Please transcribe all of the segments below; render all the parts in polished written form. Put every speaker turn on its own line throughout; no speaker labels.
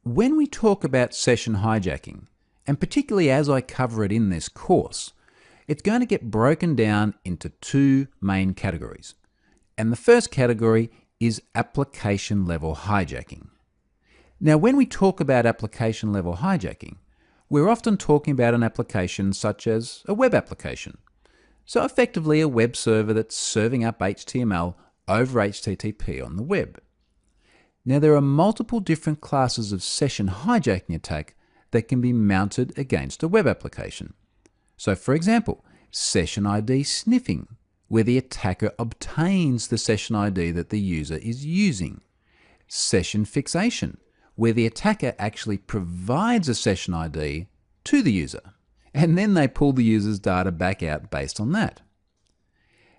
When we talk about session hijacking, and particularly as I cover it in this course, it's going to get broken down into two main categories. And the first category is application level hijacking. Now, when we talk about application level hijacking, we're often talking about an application such as a web application. So effectively a web server that's serving up HTML over HTTP on the web. Now, there are multiple different classes of session hijacking attack that can be mounted against a web application. So for example, session ID sniffing, where the attacker obtains the session ID that the user is using. Session fixation, where the attacker actually provides a session ID to the user, and then they pull the user's data back out based on that.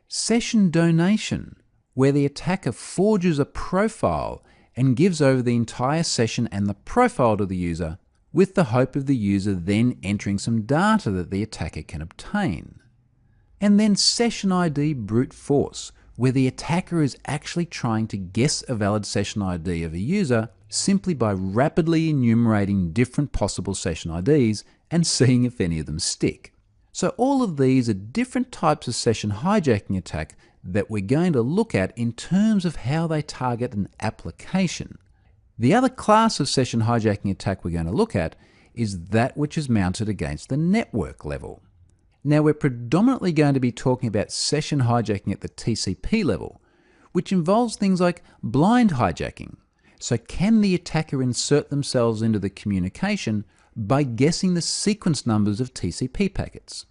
Session donation, where the attacker forges a profile and gives over the entire session and the profile to the user with the hope of the user then entering some data that the attacker can obtain. And then session ID brute force, where the attacker is actually trying to guess a valid session ID of a user simply by rapidly enumerating different possible session IDs and seeing if any of them stick. So all of these are different types of session hijacking attack that we're going to look at in terms of how they target an application. The other class of session hijacking attack we're going to look at is that which is mounted against the network level. Now, we're predominantly going to be talking about session hijacking at the TCP level, which involves things like blind hijacking. So can the attacker insert themselves into the communication by guessing the sequence numbers of TCP packets?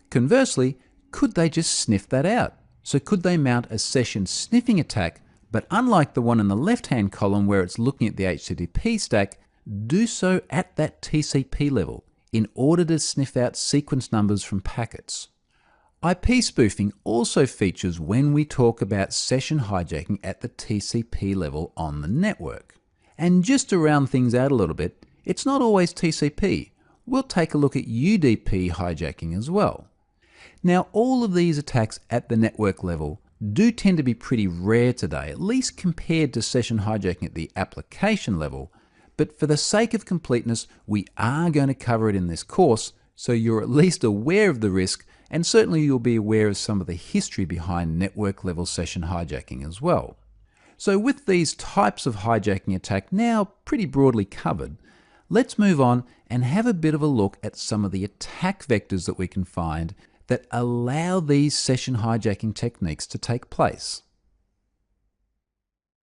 Conversely, could they just sniff that out? So could they mount a session sniffing attack, but unlike the one in the left-hand column where it's looking at the HTTP stack, do so at that TCP level in order to sniff out sequence numbers from packets? IP spoofing also features when we talk about session hijacking at the TCP level on the network. And just to round things out a little bit, it's not always TCP. We'll take a look at UDP hijacking as well. Now, all of these attacks at the network level do tend to be pretty rare today, at least compared to session hijacking at the application level. But for the sake of completeness, we are going to cover it in this course, so you're at least aware of the risk, and certainly you'll be aware of some of the history behind network level session hijacking as well. So with these types of hijacking attack now pretty broadly covered, let's move on and have a bit of a look at some of the attack vectors that we can find that allow these session hijacking techniques to take place.